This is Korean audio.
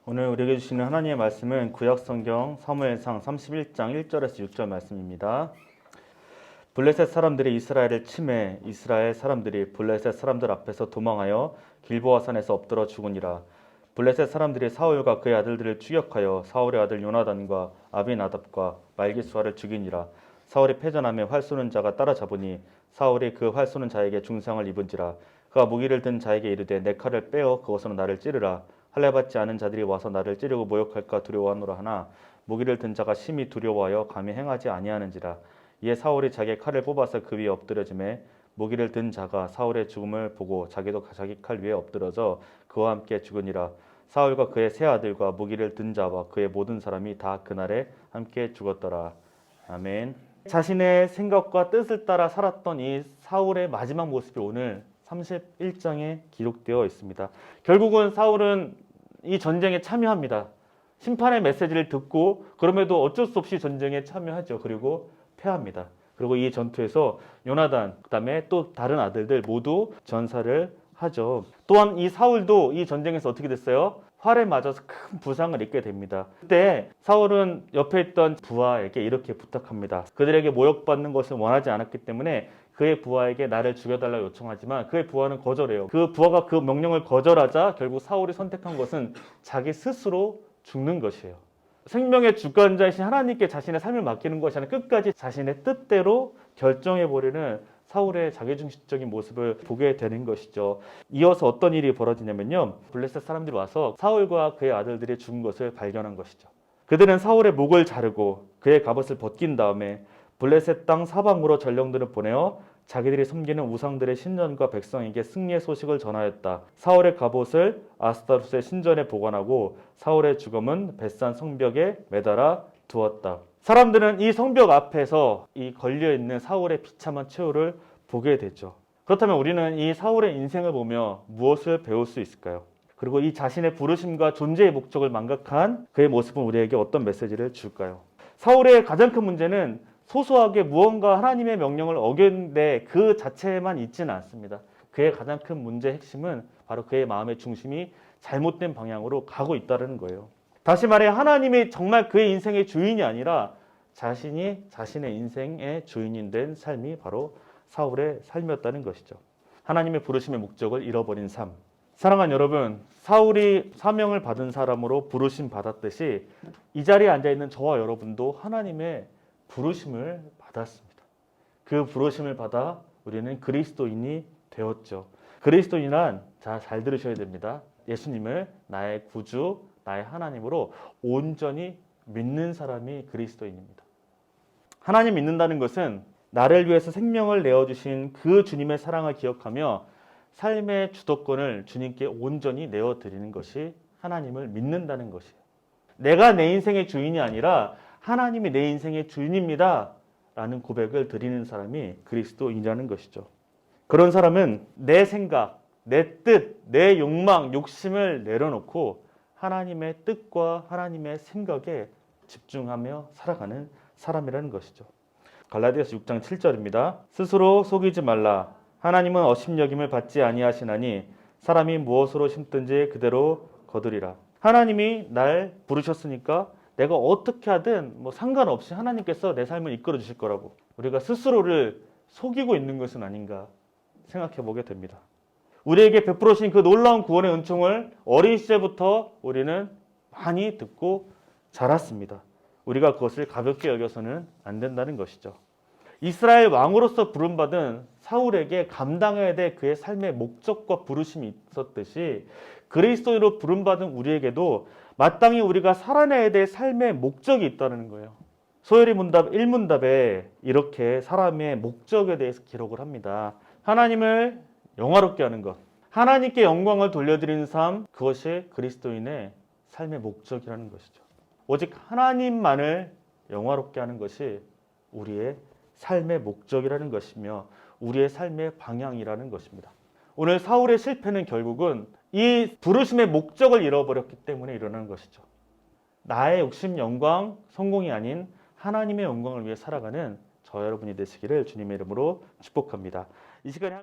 오늘 우리에게 주시는 하나님의 말씀은 구약성경 사무엘상 31장 1절에서 6절 말씀입니다. 블레셋 사람들이 이스라엘을 치매 이스라엘 사람들이 블레셋 사람들 앞에서 도망하여 길보아산에서 엎드러 죽으니라. 블레셋 사람들이 사울과 그의 아들들을 추격하여 사울의 아들 요나단과 아비나답과 말기수아를 죽이니라. 사울이 패전하며 활 쏘는 자가 따라잡으니 사울이 그 활 쏘는 자에게 중상을 입은지라. 그가 무기를 든 자에게 이르되 내 칼을 빼어 그것으로 나를 찌르라. 할례 받지 않은 자들이 와서 나를 찌르고 모욕할까 두려워하노라 하나 무기를 든 자가 심히 두려워하여 감히 행하지 아니하는지라. 이에 사울이 자기의 칼을 뽑아서 그 위에 엎드려지매 무기를 든 자가 사울의 죽음을 보고 자기도 자기 칼 위에 엎드려져 그와 함께 죽으니라. 사울과 그의 세 아들과 무기를 든 자와 그의 모든 사람이 다 그날에 함께 죽었더라. 아멘. 자신의 생각과 뜻을 따라 살았던 이 사울의 마지막 모습이 오늘 31장에 기록되어 있습니다. 결국은 사울은 이 전쟁에 참여합니다. 심판의 메시지를 듣고 그럼에도 어쩔 수 없이 전쟁에 참여하죠. 그리고 패합니다. 그리고 이 전투에서 요나단 그다음에 또 다른 아들들 모두 전사를 하죠. 또한 이 사울도 이 전쟁에서 어떻게 됐어요? 활에 맞아서 큰 부상을 입게 됩니다. 그때 사울은 옆에 있던 부하에게 이렇게 부탁합니다. 그들에게 모욕받는 것을 원하지 않았기 때문에 그의 부하에게 나를 죽여달라고 요청하지만 그의 부하는 거절해요. 그 부하가 그 명령을 거절하자 결국 사울이 선택한 것은 자기 스스로 죽는 것이에요. 생명의 주권자이신 하나님께 자신의 삶을 맡기는 것이 아니라 끝까지 자신의 뜻대로 결정해버리는 사울의 자기중심적인 모습을 보게 되는 것이죠. 이어서 어떤 일이 벌어지냐면요. 블레셋 사람들이 와서 사울과 그의 아들들이 죽은 것을 발견한 것이죠. 그들은 사울의 목을 자르고 그의 갑옷을 벗긴 다음에 블레셋 땅 사방으로 전령들을 보내어 자기들이 섬기는 우상들의 신전과 백성에게 승리의 소식을 전하였다. 사울의 갑옷을 아스타롯의 신전에 보관하고 사울의 죽음은 벳산 성벽에 매달아 두었다. 사람들은 이 성벽 앞에서 이 걸려있는 사울의 비참한 최후를 보게 되죠. 그렇다면 우리는 이 사울의 인생을 보며 무엇을 배울 수 있을까요? 그리고 이 자신의 부르심과 존재의 목적을 망각한 그의 모습은 우리에게 어떤 메시지를 줄까요? 사울의 가장 큰 문제는 소소하게 무언가 하나님의 명령을 어겼는데 그 자체에만 있지는 않습니다. 그의 가장 큰 문제의 핵심은 바로 그의 마음의 중심이 잘못된 방향으로 가고 있다는 거예요. 다시 말해 하나님이 정말 그의 인생의 주인이 아니라 자신이 자신의 인생의 주인이 된 삶이 바로 사울의 삶이었다는 것이죠. 하나님의 부르심의 목적을 잃어버린 삶. 사랑하는 여러분, 사울이 사명을 받은 사람으로 부르심 받았듯이 이 자리에 앉아있는 저와 여러분도 하나님의 부르심을 받았습니다. 그 부르심을 받아 우리는 그리스도인이 되었죠. 그리스도인은 잘 들으셔야 됩니다. 예수님을 나의 구주, 나의 하나님으로 온전히 믿는 사람이 그리스도인입니다. 하나님 믿는다는 것은 나를 위해서 생명을 내어주신 그 주님의 사랑을 기억하며 삶의 주도권을 주님께 온전히 내어드리는 것이 하나님을 믿는다는 것이에요. 내가 내 인생의 주인이 아니라 하나님이 내 인생의 주인입니다 라는 고백을 드리는 사람이 그리스도인이라는 것이죠. 그런 사람은 내 생각, 내 뜻, 내 욕망, 욕심을 내려놓고 하나님의 뜻과 하나님의 생각에 집중하며 살아가는 사람이라는 것이죠. 갈라디아서 6장 7절입니다. 스스로 속이지 말라. 하나님은 업신여김을 받지 아니하시나니 사람이 무엇으로 심든지 그대로 거두리라. 하나님이 날 부르셨으니까 내가 어떻게 하든 상관없이 하나님께서 내 삶을 이끌어 주실 거라고 우리가 스스로를 속이고 있는 것은 아닌가 생각해 보게 됩니다. 우리에게 베풀어 주신 그 놀라운 구원의 은총을 어린 시절부터 우리는 많이 듣고 자랐습니다. 우리가 그것을 가볍게 여겨서는 안 된다는 것이죠. 이스라엘 왕으로서 부름받은 사울에게 감당해야 될 그의 삶의 목적과 부르심이 있었듯이 그리스도인으로 부름받은 우리에게도 마땅히 우리가 살아내야 될 삶의 목적이 있다는 거예요. 소요리 문답 1문답에 이렇게 사람의 목적에 대해서 기록을 합니다. 하나님을 영화롭게 하는 것, 하나님께 영광을 돌려드리는 삶, 그것이 그리스도인의 삶의 목적이라는 것이죠. 오직 하나님만을 영화롭게 하는 것이 우리의 삶의 목적이라는 것이며 우리의 삶의 방향이라는 것입니다. 오늘 사울의 실패는 결국은 이 부르심의 목적을 잃어버렸기 때문에 일어나는 것이죠. 나의 욕심, 영광, 성공이 아닌 하나님의 영광을 위해 살아가는 저 여러분이 되시기를 주님의 이름으로 축복합니다. 이 시간에